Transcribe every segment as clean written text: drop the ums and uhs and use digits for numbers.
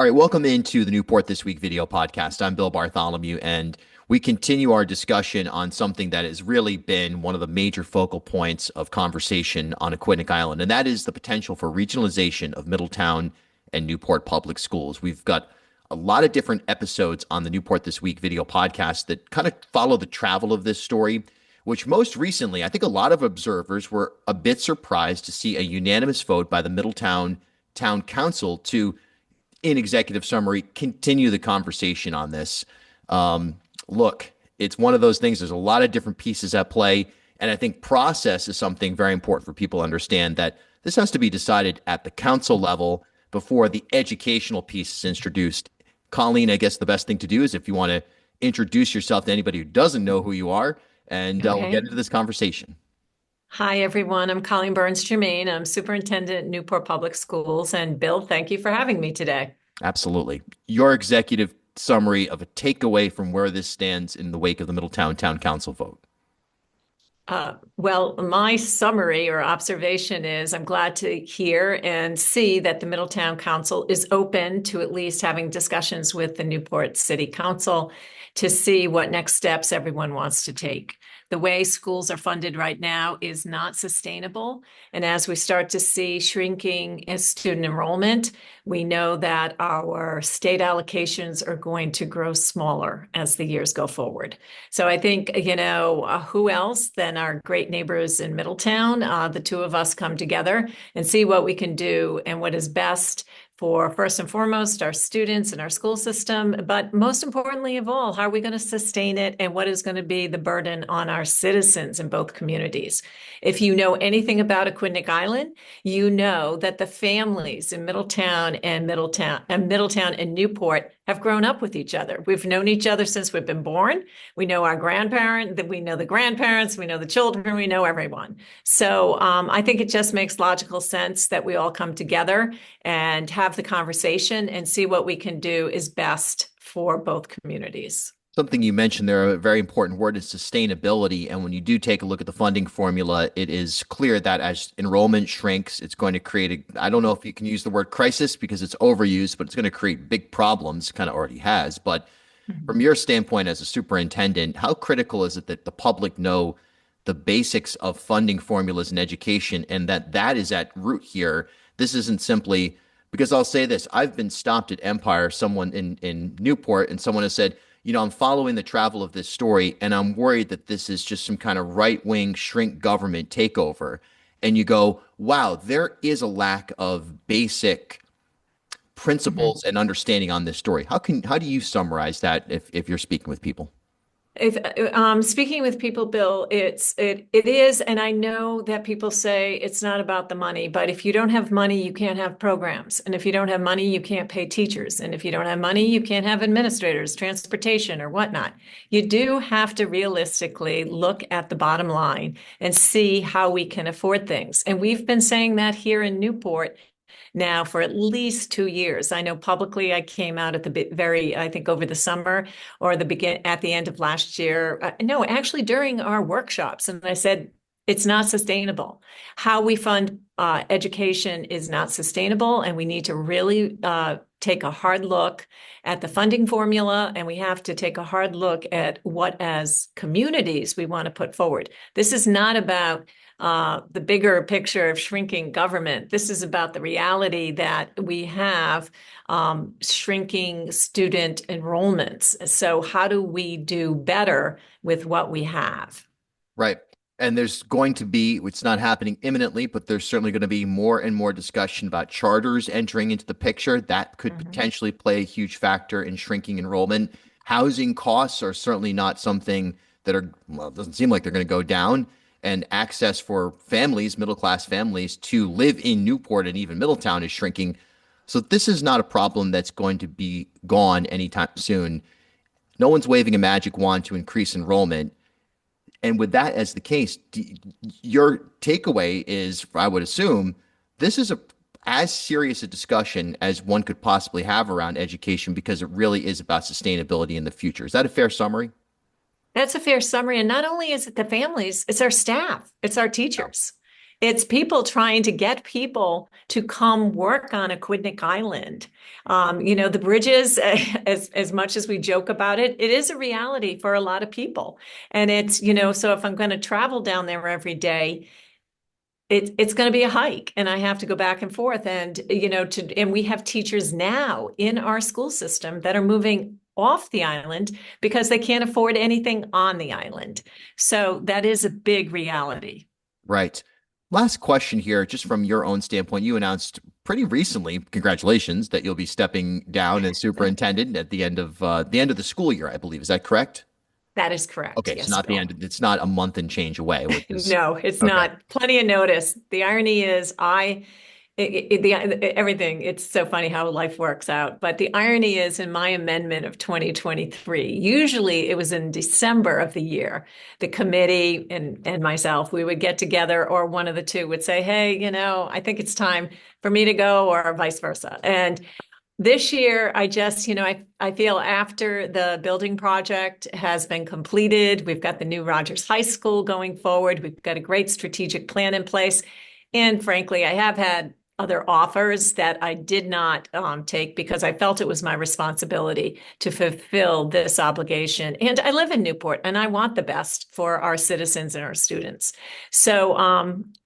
All right, welcome into the Newport This Week video podcast. I'm Bill Bartholomew, and we continue our discussion on something that has really been one of the major focal points of conversation on Aquidneck Island, and that is the potential for regionalization of Middletown and Newport public schools. We've got a lot of different episodes on the Newport This Week video podcast that kind of follow the travel of this story, which most recently, I think a lot of observers were a bit surprised to see a unanimous vote by the Middletown Town Council to, in executive summary, continue the conversation on this. Look, it's one of those things. There's a lot of different pieces at play. And I think process is something very important for people to understand, that this has to be decided at the council level before the educational piece is introduced. Colleen, I guess the best thing to do is if you want to introduce yourself to anybody who doesn't know who you are, and we'll get into this conversation. Hi, everyone. I'm Colleen Jermain. I'm Superintendent at Newport Public Schools. And Bill, thank you for having me today. Absolutely. Your executive summary of a takeaway from where this stands in the wake of the Middletown Town Council vote. Well, my summary or observation is I'm glad to hear and see that the Middletown Council is open to at least having discussions with the Newport City Council to see what next steps everyone wants to take. The way schools are funded right now is not sustainable. And as we start to see shrinking student enrollment, we know that our state allocations are going to grow smaller as the years go forward. So I think, who else than our great neighbors in Middletown? The two of us come together and see what we can do and what is best for, first and foremost, our students and our school system, but most importantly of all, how are we going to sustain it and what is going to be the burden on our citizens in both communities? If you know anything about Aquidneck Island, you know that the families in Middletown and Newport have grown up with each other. We've known each other since we've been born. We know our grandparents, we know the grandparents, we know the children, we know everyone. So I think it just makes logical sense that we all come together and have the conversation and see what we can do is best for both communities. Something you mentioned there, a very important word, is sustainability. And when you do take a look at the funding formula, it is clear that as enrollment shrinks, it's going to create I don't know if you can use the word crisis because it's overused, but it's going to create big problems, kind of already has. But from your standpoint as a superintendent, how critical is it that the public know the basics of funding formulas in education and that is at root here? This isn't simply, because I'll say this, I've been stopped at Empire, someone in Newport, and someone has said, I'm following the travel of this story, and I'm worried that this is just some kind of right-wing shrink government takeover. And you go, wow, there is a lack of basic principles and understanding on this story. How do you summarize that if you're speaking with people? If speaking with people, Bill, it is, and I know that people say it's not about the money, but if you don't have money, you can't have programs. And if you don't have money, you can't pay teachers. And if you don't have money, you can't have administrators, transportation, or whatnot. You do have to realistically look at the bottom line and see how we can afford things. And we've been saying that here in Newport now for at least 2 years. I know publicly I came out at the I think over the summer or at the end of last year. No, actually during our workshops. And I said, it's not sustainable. How we fund education is not sustainable. And we need to really take a hard look at the funding formula. And we have to take a hard look at what as communities we want to put forward. This is not about the bigger picture of shrinking government. This is about the reality that we have shrinking student enrollments. So how do we do better with what we have? Right. And there's going to be, it's not happening imminently, but there's certainly going to be more and more discussion about charters entering into the picture. That could potentially play a huge factor in shrinking enrollment. Housing costs are certainly not something that it doesn't seem like they're going to go down. And access for families, middle-class families, to live in Newport and even Middletown is shrinking. So this is not a problem that's going to be gone anytime soon. No one's waving a magic wand to increase enrollment. And with that as the case, your takeaway is, I would assume, this is as serious a discussion as one could possibly have around education because it really is about sustainability in the future. Is that a fair summary? That's a fair summary. And not only is it the families, it's our staff, it's our teachers. It's people trying to get people to come work on Aquidneck Island. The bridges, as much as we joke about it, it is a reality for a lot of people. And so if I'm going to travel down there every day, it's going to be a hike, and I have to go back and forth. And we have teachers now in our school system that are moving off the island because they can't afford anything on the island. So that is a big reality. Right. Last question here, just from your own standpoint. You announced pretty recently, congratulations, that you'll be stepping down as superintendent at the end of the school year, I believe. Is that correct? That is correct. Okay, so Yes, not the Bill. end. It's not a month and change away, which is No, it's okay. not. Plenty of notice. The irony is, everything. It's so funny how life works out. But the irony is, in my amendment of 2023, usually it was in December of the year, the committee and myself, we would get together, or one of the two would say, "Hey, I think it's time for me to go," or vice versa. And this year, I feel after the building project has been completed, we've got the new Rogers High School going forward. We've got a great strategic plan in place. And frankly, I have had other offers that I did not take because I felt it was my responsibility to fulfill this obligation. And I live in Newport, and I want the best for our citizens and our students. So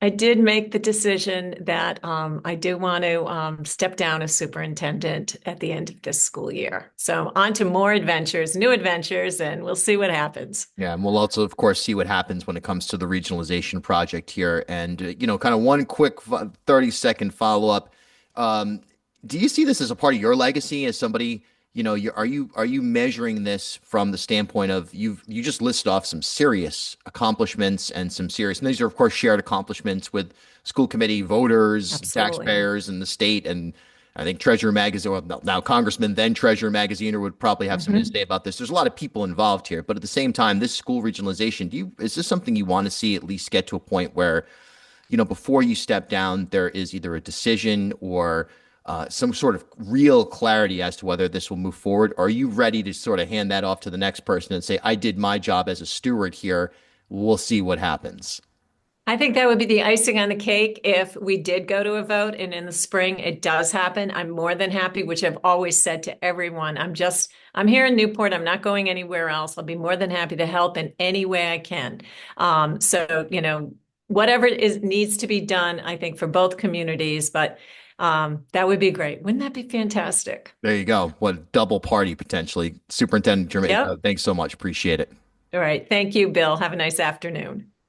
I did make the decision that I do want to step down as superintendent at the end of this school year. So on to more adventures, new adventures, and we'll see what happens. Yeah, and we'll also, of course, see what happens when it comes to the regionalization project here. And, kind of one quick 30-second follow-up. Um, do you see this as a part of your legacy as somebody, are you measuring this from the standpoint of you just listed off some serious accomplishments and and these are, of course, shared accomplishments with school committee voters, Absolutely. taxpayers, and the state. And I think Treasurer Magazine, well, now Congressman, then Treasurer Magaziner would probably have something to Mhm. say about this. There's a lot of people involved here, but at the same time, this school regionalization, is this something you want to see at least get to a point where, before you step down, there is either a decision or some sort of real clarity as to whether this will move forward? Or are you ready to sort of hand that off to the next person and say, I did my job as a steward here. We'll see what happens. I think that would be the icing on the cake if we did go to a vote and in the spring it does happen. I'm more than happy, which I've always said to everyone. I'm here in Newport. I'm not going anywhere else. I'll be more than happy to help in any way I can. Whatever needs to be done, I think for both communities, but that would be great. Wouldn't that be fantastic? There you go. What a double party potentially. Superintendent Jermain, Yep. thanks so much. Appreciate it. All right. Thank you, Bill. Have a nice afternoon.